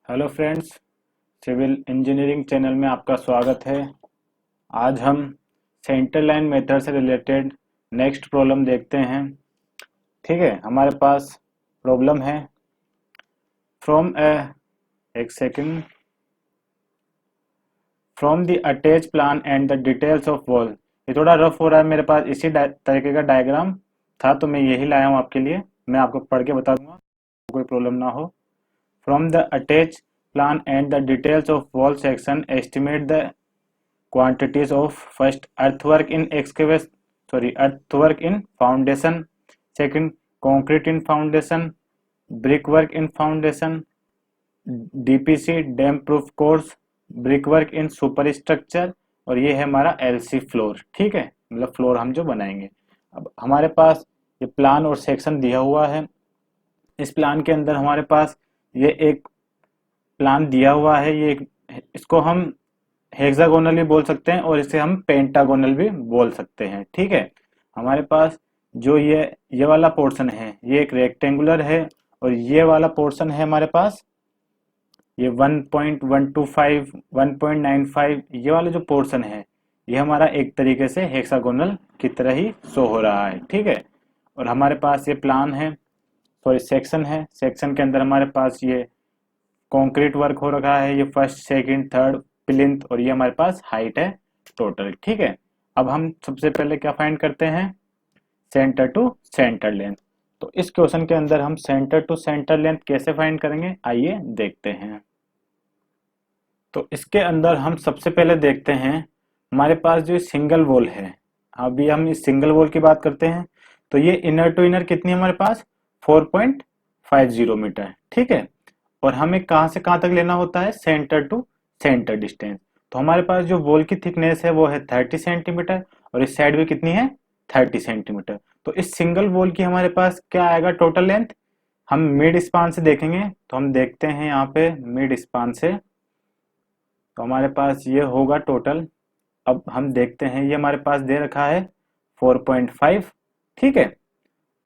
Hello friends, civil engineering channel में आपका स्वागत है। आज हम सेंटर लाइन मेथड से रिलेटेड नेक्स्ट प्रॉब्लम देखते हैं। ठीक है, हमारे पास प्रॉब्लम है फ्रॉम एक second from the attach plan and the details of wall. ये थोड़ा रफ हो रहा है, मेरे पास इसी तरीके का डायग्राम था तो मैं यही लाया हूँ आपके लिए। मैं आपको पढ़ के बता दूंगा, कोई प्रॉब्लम ना हो। From the attached plan and the details of wall section, estimate the quantities of first earthwork in foundation, second concrete in foundation, brickwork in foundation, DPC dam proof course, brickwork in superstructure, और ये है हमारा LC floor. ठीक है, मतलब floor हम जो बनाएंगे। अब हमारे पास ये प्लान और सेक्शन दिया हुआ है। इस प्लान के अंदर हमारे पास ये एक प्लान दिया हुआ है। इसको हम हेक्सागोनल भी बोल सकते हैं और इसे हम पेंटागोनल भी बोल सकते हैं। ठीक है, हमारे पास जो ये वाला पोर्शन है ये एक रेक्टेंगुलर है, और ये वाला पोर्शन है हमारे पास ये 1.125 1.95, ये वाला जो पोर्शन है ये हमारा एक तरीके से हेक्सागोनल की तरह ही शो हो रहा है। ठीक है, और हमारे पास ये प्लान है, सॉरी सेक्शन है। सेक्शन के अंदर हमारे पास ये कंक्रीट वर्क हो रखा है, ये फर्स्ट सेकंड थर्ड प्लिंथ, और ये हमारे पास हाइट है टोटल। ठीक है, अब हम सबसे पहले क्या फाइंड करते हैं, सेंटर टू सेंटर लेंथ। तो इस क्वेश्चन के अंदर हम सेंटर टू सेंटर लेंथ कैसे फाइंड करेंगे, आइए देखते हैं। तो इसके अंदर हम सबसे पहले देखते हैं हमारे पास जो सिंगल वॉल है। अभी हम इस सिंगल वॉल की बात करते हैं, तो ये इनर टू इनर कितनी है हमारे पास 4.50 मीटर। ठीक है, और हमें कहां से कहां तक लेना होता है, सेंटर टू सेंटर डिस्टेंस। तो हमारे पास जो वॉल की थिकनेस है वो है 30 सेंटीमीटर, और इस साइड भी कितनी है 30 सेंटीमीटर। तो इस सिंगल वॉल की हमारे पास क्या आएगा टोटल लेंथ, हम मिड स्पान से देखेंगे। तो हम देखते हैं यहाँ पे मिड स्पान से, तो हमारे पास ये होगा टोटल। अब हम देखते हैं, ये हमारे पास दे रखा है 4.5। ठीक है,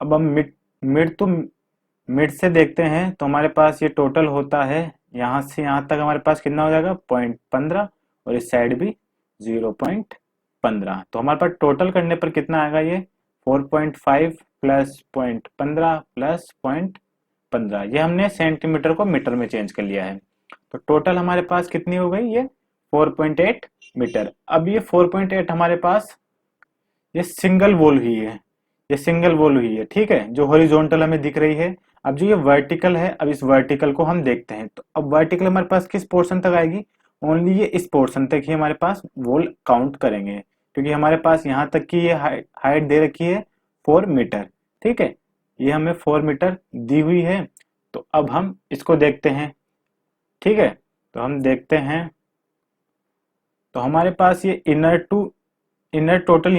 अब हम मिड मिड टू मिड से देखते हैं, तो हमारे पास ये टोटल होता है यहाँ से यहाँ तक हमारे पास कितना हो जाएगा 0.15, और इस साइड भी 0.15। तो हमारे पास टोटल करने पर कितना आएगा, ये 4.5 प्लस 0.15 प्लस 0.15। ये हमने सेंटीमीटर को मीटर में चेंज कर लिया है। तो टोटल हमारे पास कितनी हो गई, ये 4.8 मीटर। अब ये 4.8 हमारे पास ये सिंगल वॉल हुई है, ये सिंगल वॉल हुई है। ठीक है, जो हॉरिजॉन्टल हमें दिख रही है। अब जो ये वर्टिकल है, अब इस वर्टिकल को हम देखते हैं। तो अब वर्टिकल हमारे पास किस पोर्शन तक आएगी, ओनली ये इस पोर्शन तक ही हमारे पास वॉल काउंट करेंगे, क्योंकि हमारे पास यहाँ तक की ये हाइट दे रखी है 4 मीटर। ठीक है, ये हमें 4 मीटर दी हुई है। तो अब हम इसको देखते हैं। ठीक है, तो हम देखते हैं, तो हमारे पास ये इनर टोटल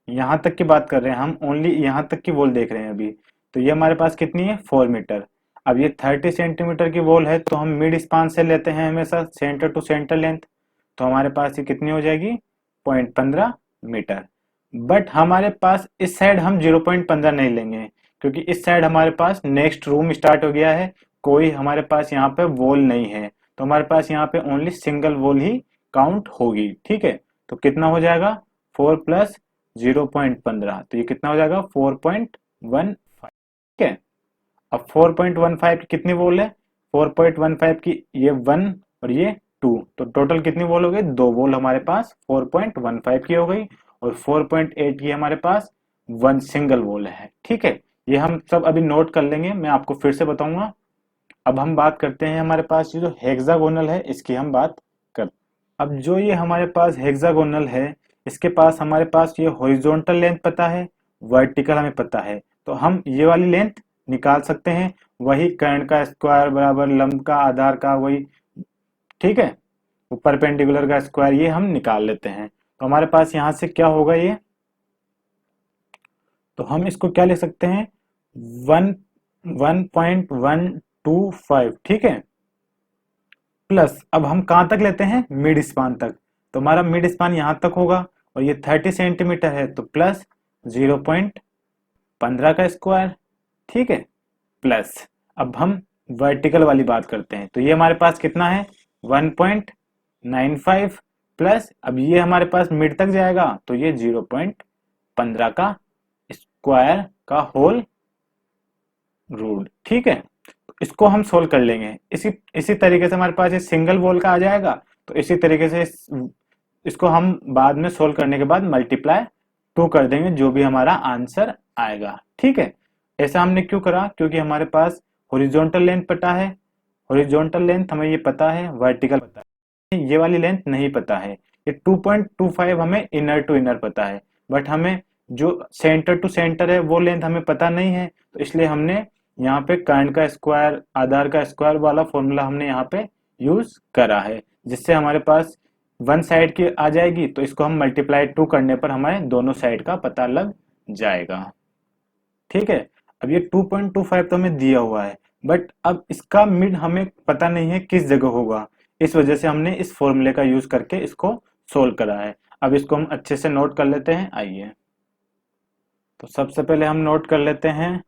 यहाँ तक की बात कर रहे हैं हम, ओनली यहाँ तक की वॉल देख रहे हैं अभी। तो ये हमारे पास कितनी है 4 मीटर। अब ये 30 सेंटीमीटर की वॉल है, तो हम मिड स्पान से लेते हैं हमेशा सेंटर टू सेंटर लेंथ। तो हमारे पास ये कितनी हो जाएगी 0.15 मीटर। बट हमारे पास इस साइड हम 0.15 नहीं लेंगे, क्योंकि इस साइड हमारे पास नेक्स्ट रूम स्टार्ट हो गया है, कोई हमारे पास यहाँ पे वॉल नहीं है। तो हमारे पास यहाँ पे ओनली सिंगल वॉल ही काउंट होगी। ठीक है, तो कितना हो जाएगा 4 प्लस 0.15, तो ये कितना हो जाएगा 4.15। ठीक है, अब 4.15 की कितनी वॉल है, 4.15 की ये 1 और ये 2, तो टोटल कितनी वॉल हो गई, दो वॉल हमारे पास 4.15 की हो गई, और 4.8 की हमारे पास वन सिंगल वॉल है। ठीक है, ये हम सब अभी नोट कर लेंगे, मैं आपको फिर से बताऊंगा। अब हम बात करते हैं, हमारे पास ये जो हेक्सागोनल है इसकी हम बात कर। अब जो ये हमारे पास हेक्सागोनल है, इसके पास हमारे पास ये हॉरिजॉन्टल लेंथ पता है, वर्टिकल हमें पता है, तो हम ये वाली लेंथ निकाल सकते हैं। वही कर्ण का स्क्वायर बराबर लंब का आधार का वही। ठीक है, परपेंडिकुलर का स्क्वायर, ये हम निकाल लेते हैं। तो हमारे पास यहां से क्या होगा ये, तो हम इसको क्या लिख सकते हैं 1.125। ठीक है, प्लस अब हम कहां तक लेते हैं मिड स्पान तक, तो हमारा मिड स्पान यहां तक होगा, और ये 30 सेंटीमीटर है, तो प्लस 0.15 का स्क्वायर। ठीक है, प्लस अब हम वर्टिकल वाली बात करते हैं, तो ये हमारे पास कितना है 1.95 प्लस, अब ये हमारे पास मिड तक जाएगा तो ये 0.15 का स्क्वायर का होल रूट। ठीक है, तो इसको हम सोल्व कर लेंगे। इसी इसी तरीके से हमारे पास ये सिंगल वॉल का आ जाएगा, तो इसी तरीके से इसको हम बाद में सोल्व करने के बाद मल्टीप्लाई 2 कर देंगे, जो भी हमारा आंसर आएगा। ठीक है, ऐसा हमने क्यों करा, क्योंकि हमारे पास हॉरिजॉन्टल लेंथ पता है, हॉरिजॉन्टल लेंथ हमें ये पता है, वर्टिकल पता है, ये वाली लेंथ नहीं पता है। ये 2.25 हमें इनर टू इनर पता है, बट हमें जो सेंटर टू सेंटर है वो लेंथ हमें पता नहीं है, तो इसलिए हमने यहाँ पे कर्न का स्क्वायर, आधार का स्क्वायर वाला फॉर्मूला हमने यहाँ पे यूज करा है, जिससे हमारे पास वन साइड की आ जाएगी, तो इसको हम मल्टीप्लाई 2 करने पर हमारे दोनों साइड का पता लग जाएगा। ठीक है, अब ये 2.25 तो हमें दिया हुआ है, बट अब इसका मिड हमें पता नहीं है किस जगह होगा, इस वजह से हमने इस फॉर्मूले का यूज करके इसको सोल्व करा है। अब इसको हम अच्छे से नोट कर लेते हैं, आइए। तो सबसे पहले हम नोट कर लेते हैं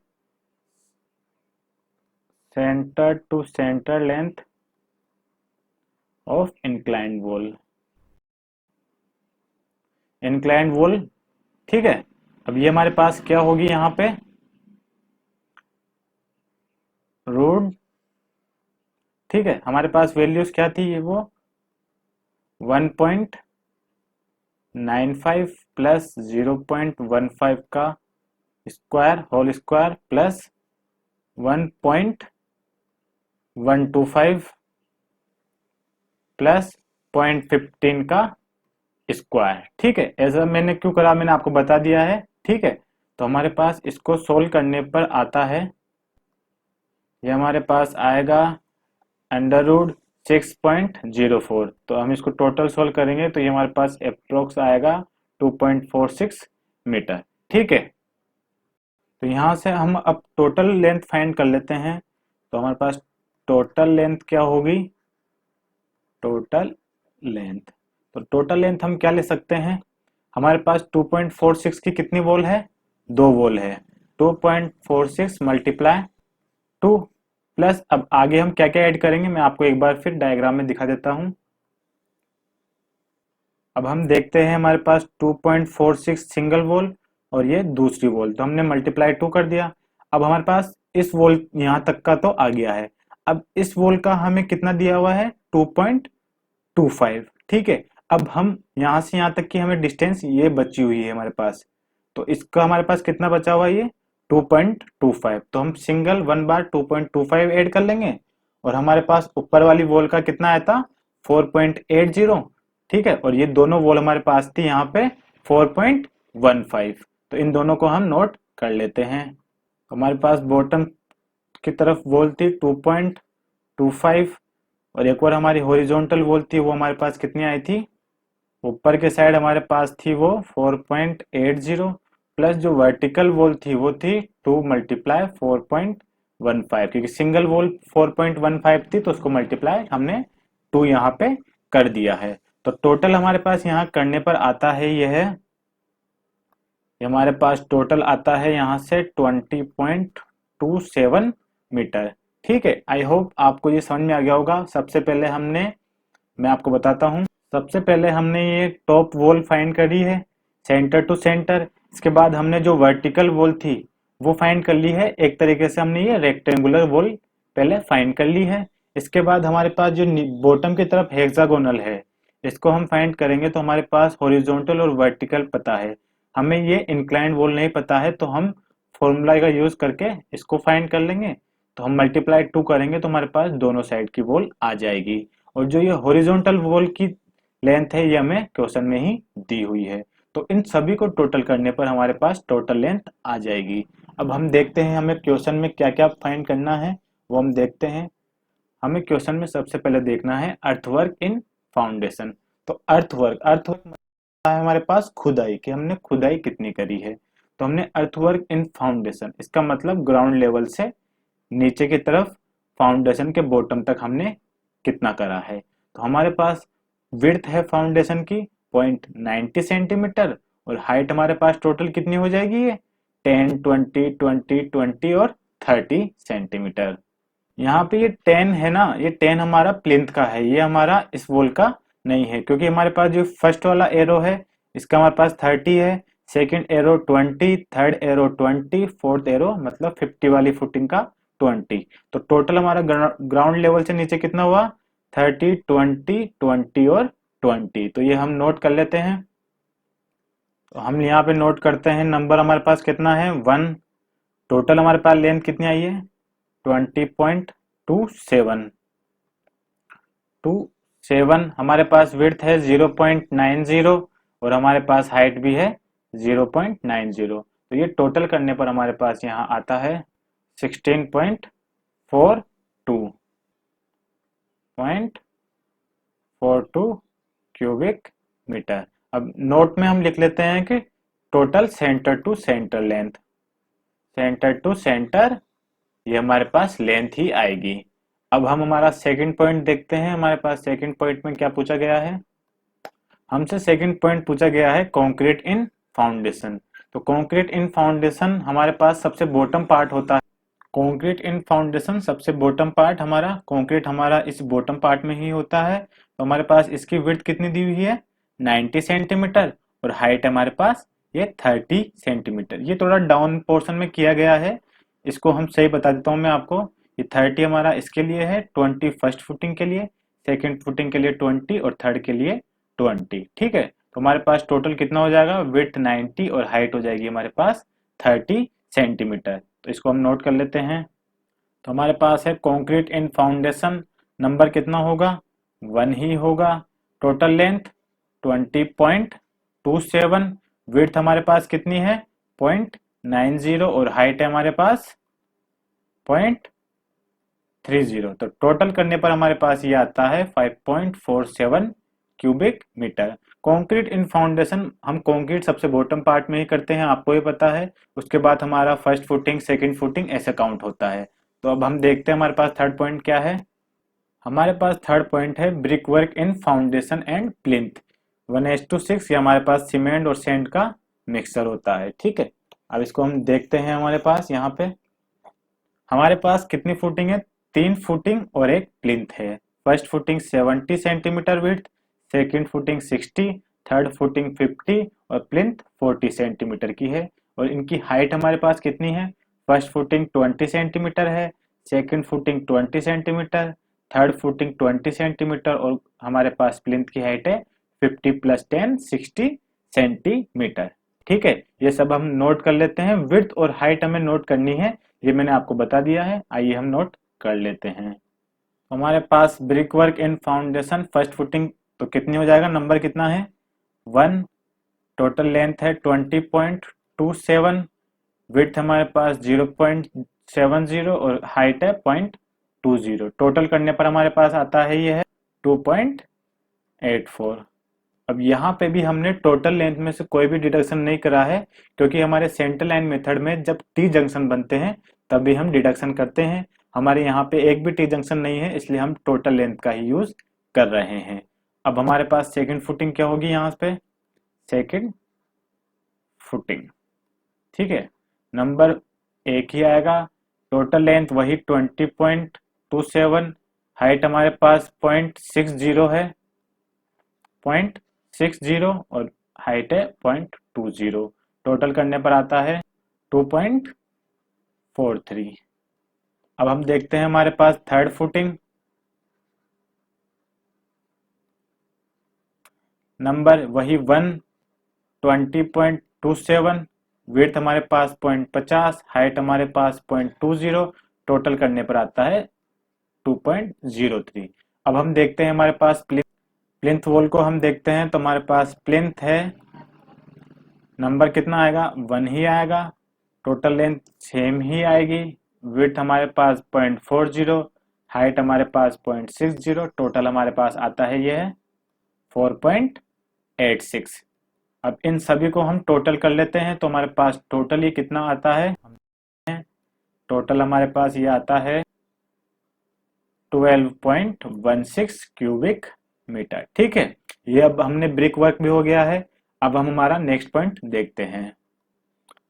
centre to centre length of inclined wall, inclined wall. ठीक है, अब ये हमारे पास क्या होगी यहाँ पे रूट। ठीक है, हमारे पास वैल्यूज क्या थी, ये वो 1.95 प्लस 0.15 का square whole square plus 1.125 plus 0.15 का स्क्वायर। ठीक है, ऐसा मैंने क्यों करा, मैंने आपको बता दिया है। ठीक है, तो हमारे पास इसको सोल्व करने पर आता है, ये हमारे पास आएगा अंडर रूट 6.04। तो हम इसको टोटल सोल्व करेंगे तो ये हमारे पास अप्रोक्स आएगा 2.46 मीटर। ठीक है, तो यहाँ से हम अब टोटल लेंथ फाइंड कर लेते हैं। तो हमारे पास टोटल लेंथ क्या होगी, टोटल लेंथ, तो टोटल लेंथ हम क्या ले सकते हैं, हमारे पास 2.46 की कितनी वॉल है, 2 वॉल है, 2.46 मल्टीप्लाई 2 प्लस, अब आगे हम क्या क्या ऐड करेंगे मैं आपको एक बार फिर डायग्राम में दिखा देता हूं। अब हम देखते हैं हमारे पास 2.46 सिंगल वॉल और ये दूसरी वॉल, तो हमने मल्टीप्लाई 2 कर दिया। अब हमारे पास इस वॉल यहां तक का तो आ गया है, अब इस वॉल का हमें कितना दिया हुआ है 2.25। ठीक है, अब हम यहां से यहां तक की हमें डिस्टेंस ये बची हुई है हमारे पास, तो इसका हमारे पास कितना बचा हुआ है ये 2.25, तो हम सिंगल 1 बार 2.25 ऐड कर लेंगे, और हमारे पास ऊपर वाली वॉल का कितना आया था 4.80। ठीक है, और ये दोनों वॉल हमारे पास थी यहाँ पे 4.15, तो इन दोनों को हम नोट कर लेते हैं। हमारे पास बॉटम की तरफ वॉल थी 2.25, और एक और हमारी हॉरिजॉन्टल वॉल थी, वो हमारे पास कितनी आई थी, ऊपर के साइड हमारे पास थी वो 4.80, प्लस जो वर्टिकल वॉल थी वो थी 2 मल्टीप्लाई 4.15, क्योंकि सिंगल वॉल 4.15 थी तो उसको मल्टीप्लाई हमने 2 यहाँ पे कर दिया है। तो टोटल हमारे पास यहाँ करने पर आता है ये हमारे पास टोटल आता है यहाँ से 20.27 मीटर। ठीक है, आई होप आपको ये समझ में आ गया होगा। सबसे पहले मैं आपको बताता हूँ, सबसे पहले हमने ये टॉप वॉल फाइंड करी है सेंटर टू सेंटर, इसके बाद हमने जो वर्टिकल वॉल थी वो फाइंड कर ली है, एक तरीके से हमने ये रेक्टेंगुलर वॉल पहले फाइंड कर ली है। इसके बाद हमारे पास जो बॉटम की तरफ हेक्सागोनल है इसको हम फाइंड करेंगे, तो हमारे पास हॉरिजॉन्टल और वर्टिकल पता है, हमें ये इंक्लाइंड वॉल नहीं पता है, तो हम फॉर्मूला का यूज करके इसको फाइंड कर लेंगे। तो हम मल्टीप्लाई 2 करेंगे तो हमारे पास दोनों साइड की वॉल आ जाएगी, और जो ये हॉरिजॉन्टल वॉल की लेंथ है ये हमें क्वेश्चन में ही दी हुई है, तो इन सभी को टोटल करने पर हमारे पास टोटल लेंथ आ जाएगी। अब हम देखते हैं हमें क्वेश्चन में क्या क्या फाइंड करना है, वो हम देखते हैं। हमें क्वेश्चन में सबसे पहले देखना है अर्थवर्क इन फाउंडेशन। तो अर्थवर्क मतलब है हमारे पास खुदाई, कि हमने खुदाई कितनी करी है, तो हमने अर्थवर्क इन फाउंडेशन, इसका मतलब ग्राउंड लेवल से नीचे की तरफ फाउंडेशन के बॉटम तक हमने कितना करा है। तो हमारे पास विड्थ है फाउंडेशन की 0.90 सेंटीमीटर, और हाइट हमारे पास टोटल कितनी हो जाएगी ये 10, 20, 20, 20 और 30 सेंटीमीटर। यहाँ पे ये 10 है ना, ये 10 हमारा प्लिंथ का है, ये हमारा इस वॉल का नहीं है, क्योंकि हमारे पास जो फर्स्ट वाला एरो है इसका हमारे पास 30 है, second arrow 20, third arrow 20, fourth arrow मतलब 50 वाली फुटिंग का 20। तो टोटल हमारा ग्राउंड लेवल से नीचे कितना हुआ, 30, 20, 20 और 20। तो ये हम नोट कर लेते हैं। तो हम यहाँ पे नोट करते हैं, नंबर हमारे पास कितना है 1। टोटल हमारे पास लेंथ कितनी आई है 20.27। 27 हमारे पास विड्थ है 0.90 और हमारे पास हाइट भी है 0.90। तो ये टोटल करने पर हमारे पास यहाँ आता है 16.42 क्यूबिक मीटर। अब नोट में हम लिख लेते हैं कि total centre to centre length, centre to centre ये हमारे पास लेंथ ही आएगी। अब हम हमारा सेकंड पॉइंट देखते हैं, हमारे पास सेकंड पॉइंट में क्या पूछा गया है, हमसे सेकंड पॉइंट पूछा गया है कंक्रीट इन फाउंडेशन। तो कंक्रीट इन फाउंडेशन हमारे पास सबसे बॉटम पार्ट होता है, कंक्रीट इन फाउंडेशन सबसे बॉटम पार्ट हमारा, कंक्रीट हमारा इस बॉटम पार्ट में ही होता है। तो हमारे पास इसकी विड्थ कितनी दी हुई है 90 सेंटीमीटर और हाइट हमारे पास ये 30 सेंटीमीटर। ये थोड़ा डाउन पोर्शन में किया गया है, इसको हम सही बता देता हूँ मैं आपको। ये 30 हमारा इसके लिए है, 20 फर्स्ट फुटिंग के लिए, सेकंड फुटिंग के लिए 20 और थर्ड के लिए 20। ठीक है, तो हमारे पास टोटल कितना हो जाएगा, विड्थ 90 और हाइट हो जाएगी हमारे पास 30 सेंटीमीटर। तो इसको हम नोट कर लेते हैं। तो हमारे पास है कंक्रीट इन फाउंडेशन, नंबर कितना होगा 1 ही होगा। टोटल लेंथ 20.27, विड्थ हमारे पास कितनी है 0.90 और हाइट है हमारे पास 0.30। तो टोटल करने पर हमारे पास ये आता है 5.47 cubic metre. Concrete in foundation हम कंक्रीट सबसे बॉटम पार्ट में ही करते हैं, आपको ये पता है। उसके बाद हमारा फर्स्ट फुटिंग सेकंड फुटिंग ऐसे काउंट होता है। तो अब हम देखते हैं हमारे पास थर्ड पॉइंट क्या है। हमारे पास थर्ड पॉइंट है brick work in foundation and plinth 1:6। ये हमारे पास सीमेंट और सैंड का मिक्सचर होता है। ठीक है, अब इसको हम देखते हैं। हमारे पास यहाँ पे हमारे पास कितनी फुटिंग है, 3 फुटिंग और एक प्लिंथ है। First footing 70 centimetre width, second footing 60, third footing 50 और प्लिंथ 40 सेंटीमीटर की है। और इनकी हाइट हमारे पास कितनी है, फर्स्ट फुटिंग 20 सेंटीमीटर है, second footing 20 centimetre, third footing 20 centimetre और हमारे पास प्लिंथ की हाइट है 50 + 10 60 सेंटीमीटर। ठीक है, ये सब हम नोट कर लेते हैं। विड्थ और हाइट हमें नोट करनी है, ये मैंने आपको बता दिया है। आइए हम नोट कर लेते हैं। हमारे पास brick work in foundation first footing तो कितनी हो जाएगा, नंबर कितना है 1। टोटल लेंथ है 20.27, विड्थ हमारे पास 0.70 और हाइट है 0.20। टोटल करने पर हमारे पास आता है ये है 2.84। अब यहाँ पे भी हमने टोटल लेंथ में से कोई भी डिडक्शन नहीं करा है, क्योंकि हमारे सेंटर लाइन मेथड में जब टी जंक्शन बनते हैं तभी हम डिडक्शन करते हैं। हमारे यहाँ पे एक भी टी जंक्शन नहीं है, इसलिए हम टोटल लेंथ का ही यूज कर रहे हैं। अब हमारे पास सेकंड फुटिंग क्या होगी, यहाँ पे सेकंड फुटिंग। ठीक है, नंबर एक ही आएगा। टोटल लेंथ वही 20.27, हाइट हमारे पास 0.60 है, 0.60 और हाइट है 0.20। टोटल करने पर आता है 2.43। अब हम देखते हैं हमारे पास थर्ड फुटिंग, नंबर वही 1, 20.27, विड्थ हमारे पास 0.50, हाइट हमारे पास 0.20। टोटल करने पर आता है 2.03। अब हम देखते हैं हमारे पास प्लिंथ वॉल को हम देखते हैं। तो हमारे पास प्लिंथ है, नंबर कितना आएगा 1 ही आएगा। टोटल लेंथ सेम ही आएगी, विड्थ हमारे पास 0.40, हाइट हमारे पास 0.60। टोटल हमारे पास आता है ये है 4.86। अब इन सभी को हम टोटल कर लेते हैं। तो हमारे पास टोटल ये कितना आता है, टोटल हमारे पास ये आता है 12.16 क्यूबिक मीटर। ठीक है, ये अब हमने ब्रिक वर्क भी हो गया है। अब हम हमारा नेक्स्ट पॉइंट देखते हैं।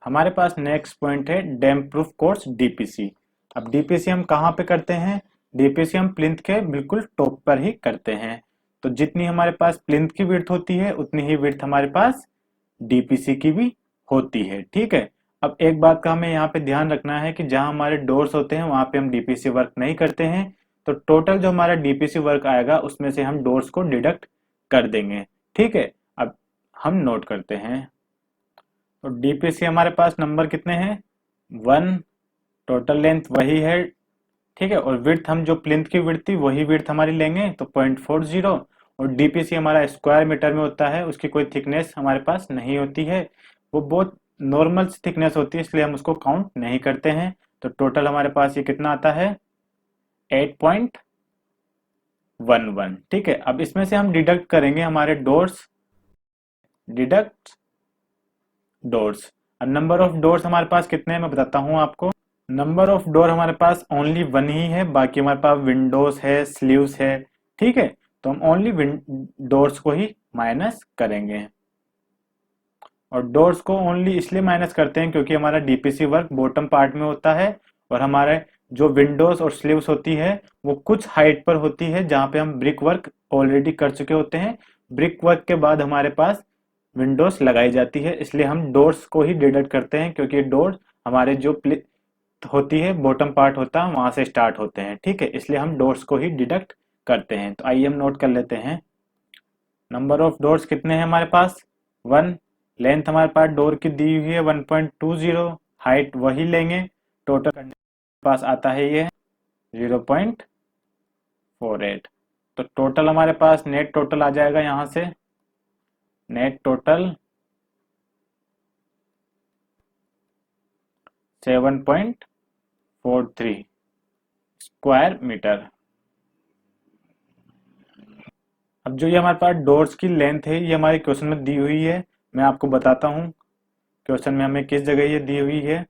हमारे पास नेक्स्ट पॉइंट है डैम्प प्रूफ कोर्स डीपीसी। अब डीपीसी हम कहाँ पे करते हैं? डीपीसी हम प्लिंथ के बिल्कुल टॉप पर ही करते हैं। तो जितनी हमारे पास प्लिंथ की विड्थ होती है उतनी ही विड्थ हमारे पास डीपीसी की भी होती है। ठीक है। अब एक बात का हमें यहाँ पे ध्यान रखना है कि जहां हमारे डोर्स होते हैं वहां पे हम डीपीसी वर्क नहीं करते हैं। तो टोटल जो हमारा डीपीसी वर्क आएगा उसमें से हम डोर्स को डिडक्ट कर देंगे। ठीक है। अब हम नोट करते हैं। तो डीपीसी हमारे पास नंबर कितने हैं? 1। टोटल लेंथ वही है। ठीक है। और विड्थ हम जो प्लिंथ की विड्थ थी वही विड्थ हमारी लेंगे, तो 0.40। और डीपीसी हमारा स्क्वायर मीटर में होता है, उसकी कोई थिकनेस हमारे पास नहीं होती है, वो बहुत नॉर्मल थिकनेस होती है, इसलिए हम उसको काउंट नहीं करते हैं। तो टोटल हमारे पास ये कितना आता है? 8.11। ठीक है। अब इसमें से हम डिडक्ट करेंगे हमारे डोर्स, डिडक्ट डोर्स। अब नंबर ऑफ डोर्स हमारे पास कितने हैं मैं बताता हूँ आपको। नंबर ऑफ डोर हमारे पास ओनली 1 ही है, बाकी हमारे पास विंडोज है, स्लीव्स है। ठीक है। तो हम ओनली डोर्स को ही माइनस करेंगे। और डोर्स को ओनली इसलिए माइनस करते हैं क्योंकि हमारा डीपीसी वर्क बॉटम पार्ट में होता है, और हमारे जो विंडोज और स्लीव्स होती है वो कुछ हाइट पर होती है जहां पे हम ब्रिक वर्क ऑलरेडी कर चुके होते हैं। ब्रिक वर्क के बाद हमारे पास विंडोज लगाई जाती है, इसलिए हम डोर्स को ही डिडक्ट करते हैं, क्योंकि डोर हमारे जो होती है बॉटम पार्ट होता है वहां से स्टार्ट होते हैं। ठीक है। इसलिए हम डोर्स को ही डिडक्ट करते हैं। तो आइए हम नोट कर लेते हैं। नंबर ऑफ डोर्स कितने हैं हमारे पास? 1। लेंथ हमारे पास डोर की दी हुई है 1.20। हाइट वही लेंगे, टोटल करने के पास आता है ये 0.48। तो टोटल हमारे पास नेट टोटल आ जाएगा यहां से। Net total 7.43 square metre. अब जो ये हमारे पास डोर्स की लेंथ है ये हमारे क्वेश्चन में दी हुई है। मैं आपको बताता हूँ क्वेश्चन में हमें किस जगह ये दी हुई है।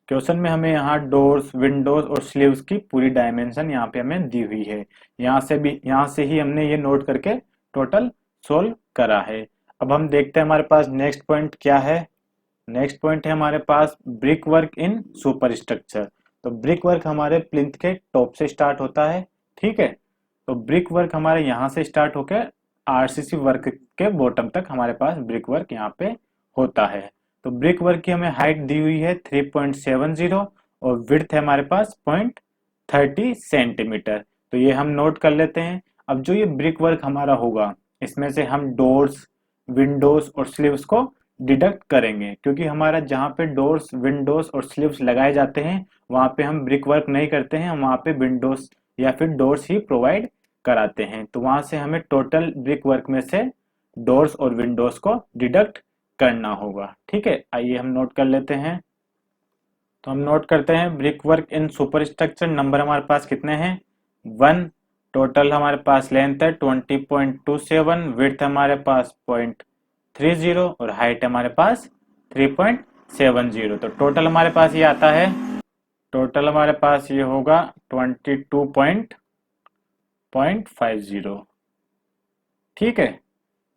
क्वेश्चन में हमें यहाँ डोर्स, विंडोज और स्लीव्स की पूरी डायमेंशन यहाँ पे हमें दी हुई है। यहाँ से ही हमने ये नोट करके टोटल सोल्व करा है। अब हम देखते हैं हमारे पास नेक्स्ट पॉइंट क्या है। नेक्स्ट पॉइंट है हमारे पास brick work in super structure. तो ब्रिक वर्क हमारे प्लिंथ के टॉप से स्टार्ट होता है। ठीक है। तो ब्रिक वर्क हमारे यहाँ से स्टार्ट होकर आरसीसी वर्क के बॉटम तक हमारे पास ब्रिक वर्क यहाँ पे होता है। तो ब्रिक वर्क की हमें हाइट दी हुई है 3.70 और विड्थ है हमारे पास 0.30 सेंटीमीटर। तो ये हम नोट कर लेते हैं। अब जो ये ब्रिक वर्क हमारा होगा इसमें से हम डोर्स, विंडोज और स्लीव्स को डिडक्ट करेंगे, क्योंकि हमारा जहाँ पे डोर्स, विंडोज और स्लीव्स लगाए जाते हैं वहां पे हम ब्रिक वर्क नहीं करते हैं, वहां पे विंडोज या फिर डोर्स ही प्रोवाइड कराते हैं। तो वहां से हमें टोटल ब्रिक वर्क में से डोर्स और विंडोज को डिडक्ट करना होगा। ठीक है। आइए हम नोट कर लेते हैं। तो हम नोट करते हैं brick work in super structure. Number हमारे पास कितने हैं? 1। टोटल हमारे पास लेंथ है 20.27, विड्थ हमारे पास 0.30 और हाइट हमारे पास 3.70। तो टोटल हमारे पास ये आता है, टोटल हमारे पास ये होगा 22.50। ठीक है,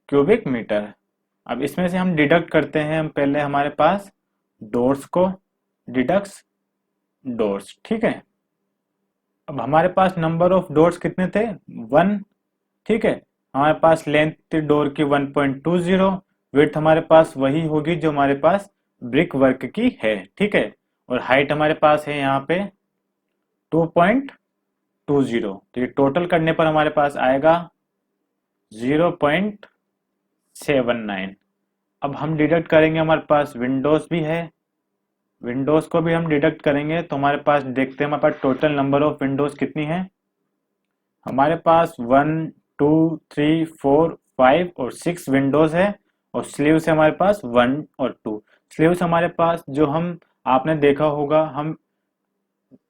क्यूबिक मीटर। अब इसमें से हम डिडक्ट करते हैं। हम पहले हमारे पास डोर्स को, डिडक्ट्स डोर्स। ठीक है। अब हमारे पास नंबर ऑफ डोर्स कितने थे? 1। ठीक है। हमारे पास लेंथ थी डोर की 1.20, विड्थ हमारे पास वही होगी जो हमारे पास ब्रिक वर्क की है। ठीक है। और हाइट हमारे पास है यहाँ पे 2.20। तो ये टोटल करने पर हमारे पास आएगा 0.79। अब हम डिडक्ट करेंगे, हमारे पास विंडोज भी है, विंडोज को भी हम डिडक्ट करेंगे। तो हमारे पास देखते हैं हमारे पास टोटल नंबर ऑफ विंडोज कितनी है। हमारे पास 1, 2, 3, 4, 5 और 6 विंडोज है, और स्लीव्स है हमारे पास 1 और 2। स्लीव्स हमारे पास जो हम, आपने देखा होगा, हम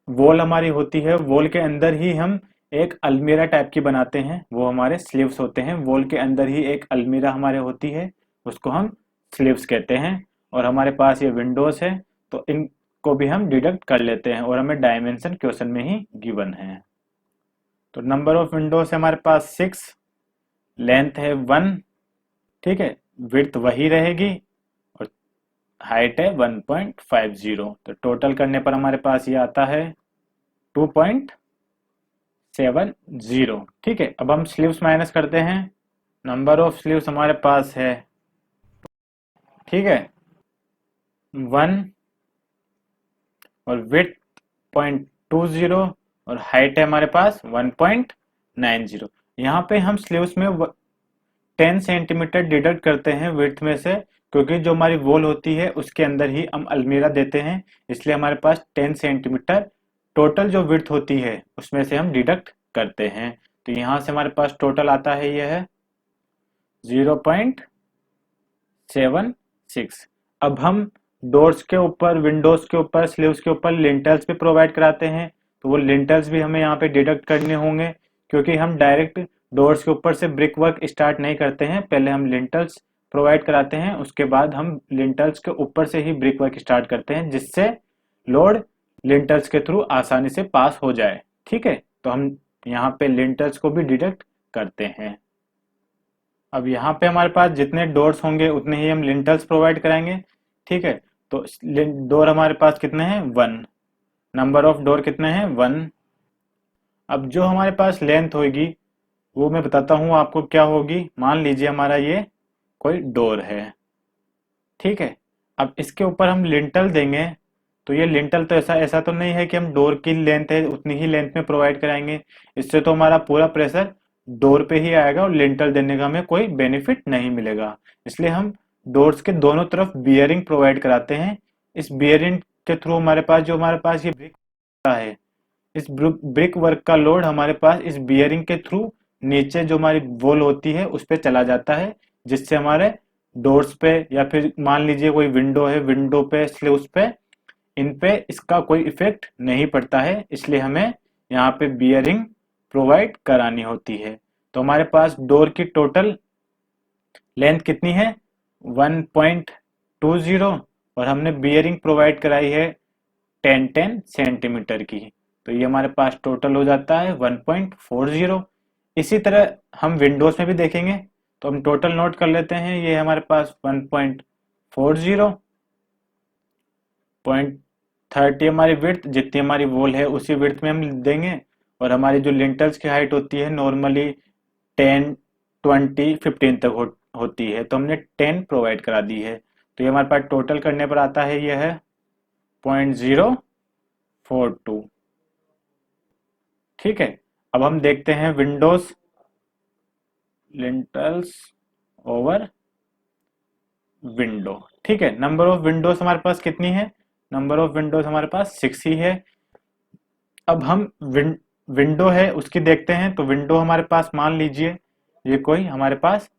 वॉल हमारी होती है, वॉल के अंदर ही हम एक अलमीरा टाइप की बनाते हैं, वो हमारे स्लीव्स होते हैं। वॉल के अंदर ही एक अलमीरा हमारे होती है, उसको हम स्लीव्स कहते हैं। और हमारे पास ये विंडोज है, तो इनको भी हम डिडक्ट कर लेते हैं, और हमें डायमेंशन क्वेश्चन में ही गिवन है। तो नंबर ऑफ विंडोज है हमारे पास 6, लेंथ है 1। ठीक है। विड्थ वही रहेगी और हाइट है 1.50। तो टोटल करने पर हमारे पास ये आता है 2.70। ठीक है, अब हम स्लीव्स माइनस करते हैं। नंबर ऑफ स्लीव्स हमारे पास है, ठीक है, 1, और विड्थ 0.20, और हाइट है हमारे पास 1.90। यहाँ पे हम स्लीव्स में 10 सेंटीमीटर डिडक्ट करते हैं विड्थ में से, क्योंकि जो हमारी वॉल होती है उसके अंदर ही हम अलमीरा देते हैं, इसलिए हमारे पास 10 सेंटीमीटर टोटल जो विड्थ होती है उसमें से हम डिडक्ट करते हैं। तो यहाँ से हमारे पास टोटल आता है, यह है 0.76। अब हम डोर्स के ऊपर, विंडोज के ऊपर, स्लीव्स के ऊपर लिंटल्स भी प्रोवाइड कराते हैं, तो वो लिंटल्स भी हमें यहाँ पे डिडक्ट करने होंगे, क्योंकि हम डायरेक्ट डोर्स के ऊपर से ब्रिक वर्क स्टार्ट नहीं करते हैं, पहले हम लिंटल्स प्रोवाइड कराते हैं, उसके बाद हम लिंटल्स के ऊपर से ही ब्रिक वर्क स्टार्ट करते हैं, जिससे लोड लिंटल्स के थ्रू आसानी से पास हो जाए। ठीक है, तो हम यहाँ पे लिंटल्स को भी डिडक्ट करते हैं। अब यहाँ पे हमारे पास जितने डोर्स होंगे उतने ही हम लिंटल्स प्रोवाइड कराएंगे। ठीक है, तो डोर हमारे पास कितने हैं, 1। नंबर ऑफ डोर कितने हैं, 1। अब जो हमारे पास लेंथ होगी वो मैं बताता हूँ आपको क्या होगी। मान लीजिए हमारा ये कोई डोर है, ठीक है। अब इसके ऊपर हम लिंटल देंगे, तो ये लिंटल तो ऐसा ऐसा तो नहीं है कि हम डोर की लेंथ है उतनी ही लेंथ में प्रोवाइड कराएंगे, इससे तो हमारा पूरा प्रेशर डोर पे ही आएगा और लिंटल देने का हमें कोई बेनिफिट नहीं मिलेगा। इसलिए हम डोर्स के दोनों तरफ बियरिंग प्रोवाइड कराते हैं। इस बियरिंग के थ्रू हमारे पास ये ब्रिक है, इस ब्रिक वर्क का लोड हमारे पास इस बियरिंग के थ्रू नीचे जो हमारी वॉल होती है उस पे चला जाता है, जिससे हमारे डोर्स पे या फिर मान लीजिए कोई विंडो है, विंडो पे, स्लीव्स पे, इन पे इसका कोई इफेक्ट नहीं पड़ता है, इसलिए हमें यहाँ पे बियरिंग प्रोवाइड करानी होती है। तो हमारे पास डोर की टोटल लेंथ कितनी है, 1.20, और हमने बियरिंग प्रोवाइड कराई है 10 सेंटीमीटर की, तो ये हमारे पास टोटल हो जाता है 1.40। इसी तरह हम विंडोज में भी देखेंगे, तो हम टोटल नोट कर लेते हैं। ये हमारे पास 1.40, 0.30 हमारी विड्थ, जितनी हमारी वॉल है उसी विड्थ में हम देंगे, और हमारी जो लिंटल्स की हाइट होती है नॉर्मली 10, 20, 15 तक होती है, तो हमने 10 प्रोवाइड करा दी है। तो ये हमारे पास टोटल करने पर आता है, यह है 0.042। ठीक है, अब हम देखते हैं विंडोज, लिंटल्स ओवर विंडो। ठीक है, नंबर ऑफ विंडोज हमारे पास कितनी है, नंबर ऑफ विंडोज हमारे पास 6 ही है। अब हम विंडो है उसकी देखते हैं, तो विंडो हमारे पास मान लीजिए ये कोई हमारे पास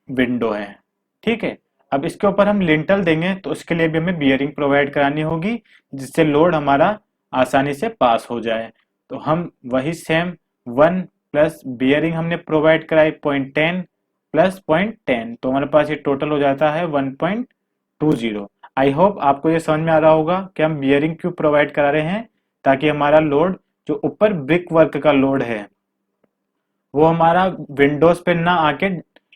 विंडो है, ठीक है। अब इसके ऊपर हम लिंटल देंगे, तो उसके लिए भी हमें बियरिंग प्रोवाइड करानी होगी, जिससे लोड हमारा आसानी से पास हो जाए। तो हम वही सेम 1 प्लस बियरिंग हमने प्रोवाइड कराई 0.10 प्लस 0.10, तो हमारे पास ये टोटल हो जाता है 1.20। आई होप आपको ये समझ में आ रहा होगा कि हम बियरिंग क्यों प्रोवाइड करा रहे हैं, ताकि हमारा लोड जो ऊपर ब्रिक वर्क का लोड है वो हमारा विंडोज पे ना आके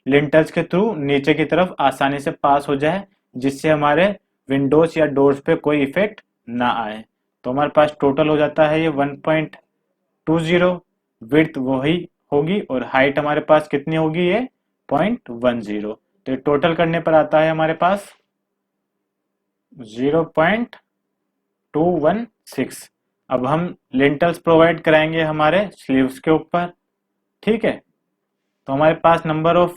लिंटल्स के थ्रू नीचे की तरफ आसानी से पास हो जाए, जिससे हमारे विंडोज या डोर्स पे कोई इफेक्ट ना आए। तो हमारे पास टोटल हो जाता है ये 1.20, विड्थ वही होगी और हाइट हमारे पास कितनी होगी, ये 0.10। तो टोटल करने पर आता है हमारे पास 0.216। अब हम लिंटल्स प्रोवाइड कराएंगे हमारे स्लीव्स के ऊपर, ठीक है। तो हमारे पास नंबर ऑफ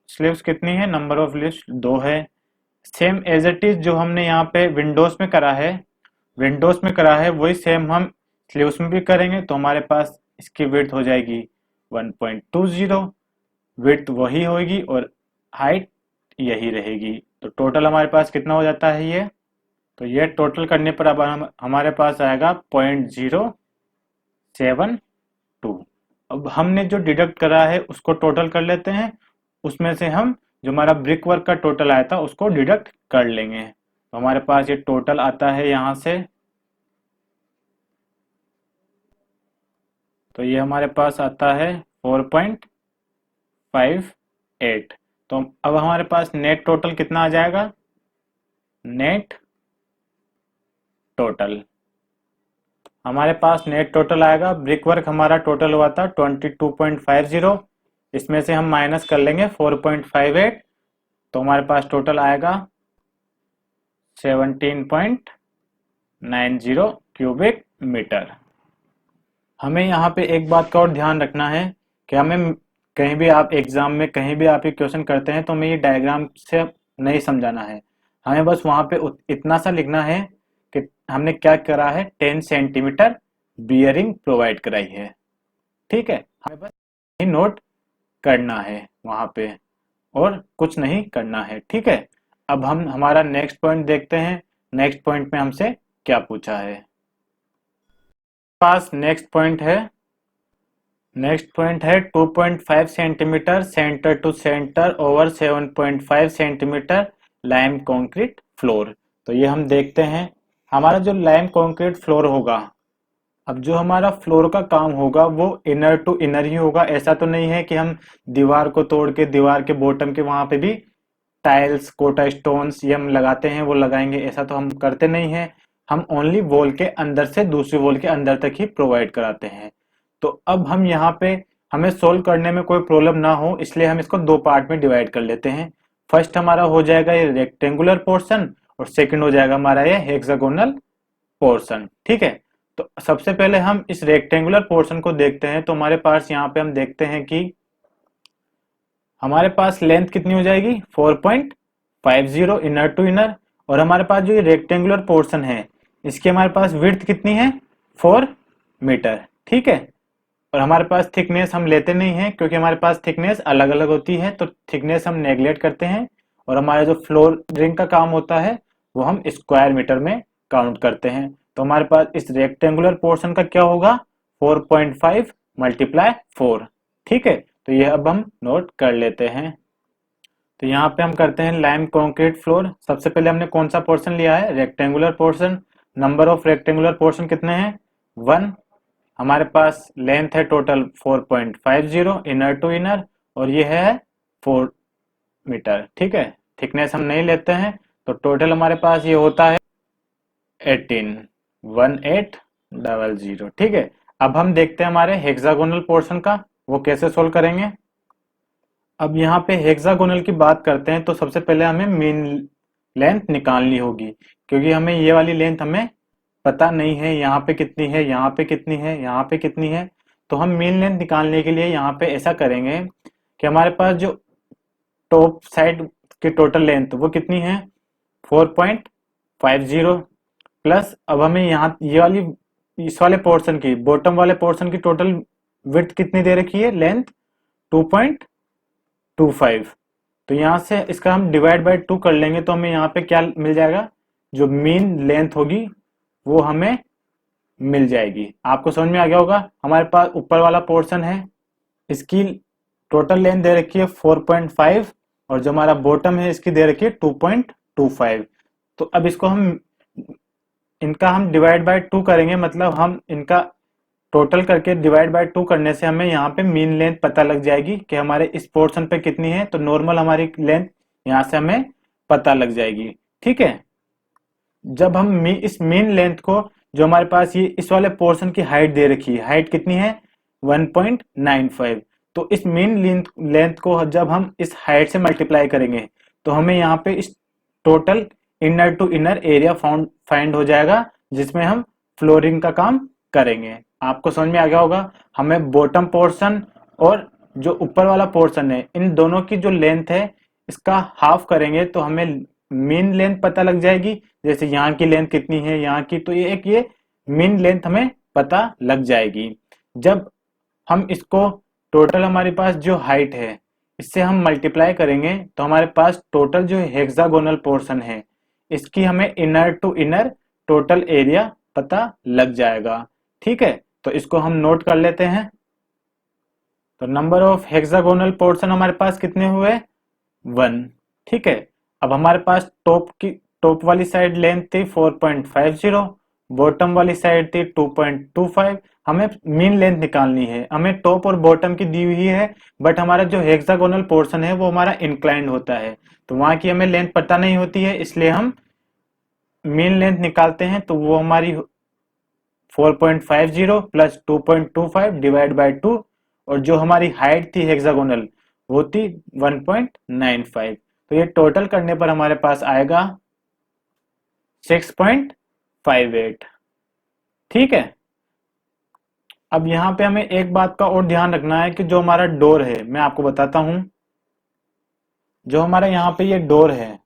स्लीव्स कितनी है, नंबर ऑफ स्लीव्स 2 है। सेम एज इट इज जो हमने यहाँ पे विंडोज में करा है, वही सेम हम स्लीव्स में भी करेंगे। तो हमारे पास इसकी विड्थ हो जाएगी 1.20, विड्थ वही होगी और हाइट यही रहेगी। तो टोटल हमारे पास कितना हो जाता है ये, तो ये टोटल करने पर अब हमारे पास आएगा 0.072। अब हमने जो डिडक्ट करा है उसको टोटल कर लेते हैं, उसमें से हम जो हमारा ब्रिक वर्क का टोटल आया था उसको डिडक्ट कर लेंगे। तो हमारे पास ये टोटल आता है यहाँ से, तो ये हमारे पास आता है 4.58। तो अब हमारे पास नेट टोटल कितना आ जाएगा, नेट टोटल। हमारे पास नेट टोटल आएगा, ब्रिक वर्क हमारा टोटल हुआ था 22.50, इसमें से हम माइनस कर लेंगे 4.58, तो हमारे पास टोटल आएगा 17.90 क्यूबिक मीटर। हमें यहाँ पे एक बात का और ध्यान रखना है कि हमें कहीं भी आप एग्जाम में कहीं भी आप ये क्वेश्चन करते हैं तो हमें ये डायग्राम से नहीं समझाना है, हमें बस वहाँ पे इतना सा लिखना है कि हमने क्या करा है, 10 सेंटीमीटर बियरिंग प्रोवाइड कराई है। ठीक है, हमें बस नोट करना है वहाँ पे, और कुछ नहीं करना है। ठीक है, अब हम हमारा नेक्स्ट पॉइंट देखते हैं। नेक्स्ट पॉइंट में हमसे क्या पूछा है। पास नेक्स्ट पॉइंट है 2.5 centimetre centre to centre over 7.5 centimetre lime concrete floor. तो ये हम देखते हैं हमारा जो लाइम कंक्रीट फ्लोर होगा, अब जो हमारा फ्लोर का काम होगा वो इनर टू इनर ही होगा। ऐसा तो नहीं है कि हम दीवार को तोड़ के दीवार के बॉटम के वहां पे भी टाइल्स कोटा स्टोन्स ये हम लगाते हैं वो लगाएंगे, ऐसा तो हम करते नहीं है। हम ओनली वॉल के अंदर से दूसरी वॉल के अंदर तक ही प्रोवाइड कराते हैं। तो अब हम यहाँ पे हमें सोल्व करने में कोई प्रॉब्लम ना हो इसलिए हम इसको दो पार्ट में डिवाइड कर लेते हैं। फर्स्ट हमारा हो जाएगा ये रेक्टेंगुलर पोर्शन और सेकंड हो जाएगा हमारा ये हेक्सागोनल पोर्शन। ठीक है, तो सबसे पहले हम इस रेक्टेंगुलर पोर्शन को देखते हैं। तो हमारे पास यहाँ पे हम देखते हैं कि हमारे पास लेंथ कितनी हो जाएगी 4.50 इनर टू इनर, और हमारे पास जो ये रेक्टेंगुलर पोर्शन है इसकी हमारे पास विड्थ कितनी है 4 मीटर। ठीक है, और हमारे पास थिकनेस हम लेते नहीं है क्योंकि हमारे पास थिकनेस अलग अलग होती है, तो थिकनेस हम नेग्लेक्ट करते हैं, और हमारा जो फ्लोरिंग का काम होता है वो हम स्क्वायर मीटर में काउंट करते हैं। तो हमारे पास इस रेक्टेंगुलर पोर्शन का क्या होगा 4.5 मल्टीप्लाई 4। ठीक है, तो ये अब हम नोट कर लेते हैं। तो यहाँ पे हम करते हैं लाइम कंक्रीट फ्लोर। सबसे पहले हमने कौन सा पोर्शन लिया है, rectangular portion. Number of rectangular portion कितने हैं 1। हमारे पास लेंथ है टोटल 4.50 इनर टू इनर, और ये है 4 मीटर। ठीक है, थिकनेस हम नहीं लेते हैं, तो टोटल हमारे पास ये होता है 18 ठीक है, अब हम देखते हैं हमारे हेक्सागोनल पोर्शन का वो कैसे सोल्व करेंगे। अब यहाँ पे हेक्सागोनल की बात करते हैं तो सबसे पहले हमें मीन लेंथ निकालनी होगी, क्योंकि हमें ये वाली लेंथ हमें पता नहीं है यहाँ पे कितनी है, यहाँ पे कितनी है, यहाँ पे कितनी है। तो हम मीन लेंथ निकालने के लिए यहाँ पे ऐसा करेंगे कि हमारे पास जो टॉप साइड की टोटल लेंथ वो कितनी है 4.50 प्लस, अब हमें यहाँ ये वाली इस वाले पोर्शन की बॉटम वाले पोर्शन की टोटल विड्थ कितनी दे रखी है लेंथ 2.25। तो यहाँ से इसका हम डिवाइड बाय 2 कर लेंगे तो हमें यहाँ पे क्या मिल जाएगा, जो मीन लेंथ होगी वो हमें मिल जाएगी। आपको समझ में आ गया होगा। हमारे पास ऊपर वाला पोर्शन है, इसकी टोटल लेंथ दे रखी है 4.5, और जो हमारा बॉटम है इसकी दे रखी है 2.25। तो अब इसको इनका हम डिवाइड बाय 2 करेंगे, मतलब हम इनका टोटल करके डिवाइड बाय 2 करने से हमें यहाँ पे मीन लेंथ पता लग जाएगी कि हमारे इस पोर्शन पे कितनी है। तो नॉर्मल हमारी लेंथ यहाँ से हमें पता लग जाएगी। ठीक है, जब हम इस मीन लेंथ को जो हमारे पास ये इस वाले पोर्शन की हाइट दे रखी है, हाइट कितनी है 1.95, तो इस मीन लेंथ को जब हम इस हाइट से मल्टीप्लाई करेंगे तो हमें यहाँ पे इस total inner to inner area find हो जाएगा, जिसमें हम फ्लोरिंग का काम करेंगे। आपको समझ में आ गया होगा। हमें बॉटम पोर्शन और जो ऊपर वाला पोर्शन है इन दोनों की जो लेंथ है इसका हाफ करेंगे तो हमें मीन लेंथ पता लग जाएगी। जैसे यहाँ की लेंथ कितनी है यहाँ की, तो ये मीन लेंथ हमें पता लग जाएगी। जब हम इसको टोटल हमारे पास जो हाइट है इससे हम मल्टीप्लाई करेंगे तो हमारे पास टोटल जो हेक्सागोनल पोर्शन है इसकी हमें inner to inner total area पता लग जाएगा। ठीक है, तो इसको हम नोट कर लेते हैं। तो नंबर ऑफ हेक्सागोनल पोर्शन हमारे पास कितने हुए 1। ठीक है, अब हमारे पास टॉप वाली साइड लेंथ थी 4.50, बॉटम वाली साइड थी 2.25। हमें मीन लेंथ निकालनी है, हमें टॉप और बॉटम की दी हुई है, बट हमारा जो हेक्सागोनल पोर्शन है वो हमारा इंक्लाइंड होता है, तो वहां की हमें लेंथ पता नहीं होती है, इसलिए हम मीन लेंथ निकालते हैं तो वो हमारी 4.50 प्लस 2.25 डिवाइड बाय 2, और जो हमारी हाइट थी हेक्सागोनल वो थी 1.95। तो ये टोटल करने पर हमारे पास आएगा 6.58। ठीक है। अब यहाँ पे हमें एक बात का और ध्यान रखना है कि जो हमारा डोर है, मैं आपको बताता हूं, जो हमारा यहाँ पे ये डोर है,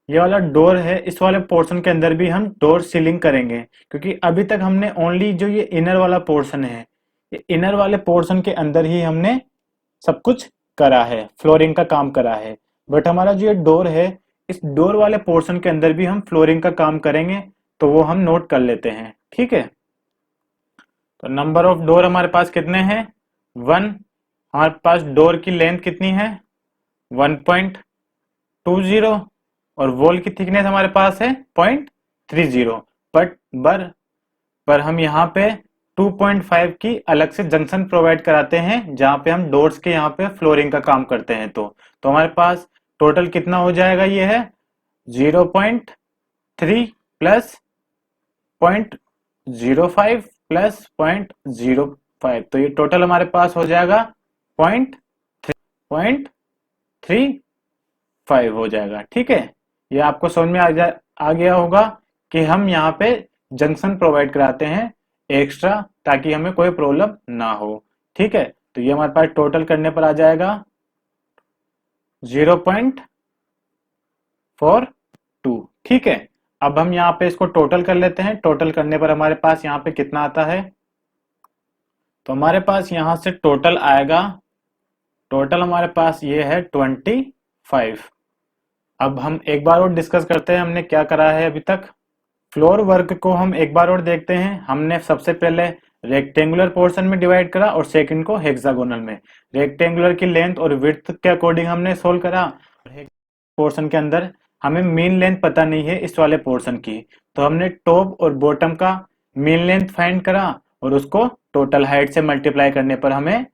ये वाला डोर है, इस वाले पोर्शन के अंदर भी हम डोर सीलिंग करेंगे, क्योंकि अभी तक हमने ओनली जो ये इनर वाला पोर्शन है, ये इनर वाले पोर्शन के अंदर ही हमने सब कुछ करा है, फ्लोरिंग का काम करा है। बट हमारा जो ये डोर है, इस डोर वाले पोर्शन के अंदर भी हम फ्लोरिंग का काम करेंगे, तो वो हम नोट कर लेते हैं। ठीक है। तो नंबर ऑफ डोर हमारे पास कितने हैं? 1। हमारे पास डोर की लेंथ कितनी है? 1.20, और वॉल की थिकनेस हमारे पास है 0.30। बट पर हम यहाँ पे 2.5 की अलग से जंक्शन प्रोवाइड कराते हैं, जहाँ पे हम डोर्स के यहाँ पे फ्लोरिंग का काम करते हैं। तो हमारे पास टोटल कितना हो जाएगा? ये है 0.3 प्लस 0.05 प्लस 0.05, तो ये टोटल हमारे पास हो जाएगा 0.35 हो जाएगा। ठीक है। ये आपको समझ में आ गया होगा कि हम यहाँ पे जंक्शन प्रोवाइड कराते हैं एक्स्ट्रा, ताकि हमें कोई प्रॉब्लम ना हो। ठीक है। तो ये हमारे पास टोटल करने पर आ जाएगा 0.42। ठीक है। अब हम यहाँ पे इसको टोटल कर लेते हैं। टोटल करने पर हमारे पास यहाँ पे कितना आता है? तो हमारे पास यहाँ से टोटल आएगा, टोटल हमारे पास ये है 25। अब हम एक बार और डिस्कस करते हैं हमने क्या करा है अभी तक। फ्लोर वर्क को हम एक बार और देखते हैं। हमने सबसे पहले रेक्टेंगुलर पोर्शन में डिवाइड करा और सेकंड को हेक्सागोनल में। रेक्टेंगुलर की लेंथ और विड्थ के अकॉर्डिंग हमने सोल्व करा। पोर्शन के अंदर हमें मीन लेंथ पता नहीं है इस वाले पोर्शन की, तो हमने टॉप और बॉटम का मीन लेंथ फाइंड करा और उसको टोटल हाइट से मल्टीप्लाई करने पर हमें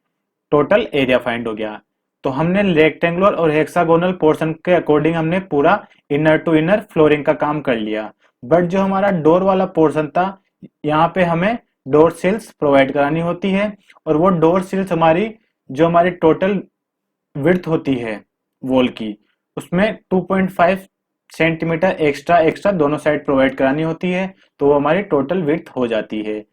टोटल एरिया फाइंड हो गया। तो हमने रेक्टेंगुलर और हेक्सागोनल पोर्शन के अकॉर्डिंग हमने पूरा इनर टू इनर फ्लोरिंग का काम कर लिया। बट जो हमारा डोर वाला पोर्शन था, यहाँ पे हमें डोर सिल्स प्रोवाइड करानी होती है, और वो डोर सिल्स हमारी जो हमारी टोटल विड्थ होती है वॉल की, उसमें 2.5 सेंटीमीटर एक्स्ट्रा दोनों साइड प्रोवाइड करानी होती है, तो वो हमारी टोटल विड्थ हो जाती है।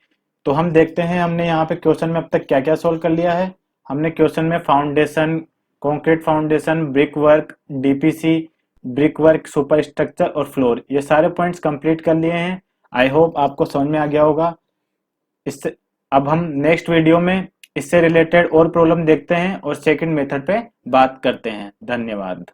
तो हम देखते हैं हमने यहाँ पे क्वेश्चन में अब तक क्या क्या सोल्व कर लिया है। हमने क्वेश्चन में foundation, concrete foundation, brick work, DPC, brick work, super structure और फ्लोर, ये सारे पॉइंट्स कंप्लीट कर लिए हैं। आई होप आपको समझ में आ गया होगा। इससे अब हम नेक्स्ट वीडियो में इससे रिलेटेड और प्रॉब्लम देखते हैं और सेकंड मेथड पे बात करते हैं। धन्यवाद।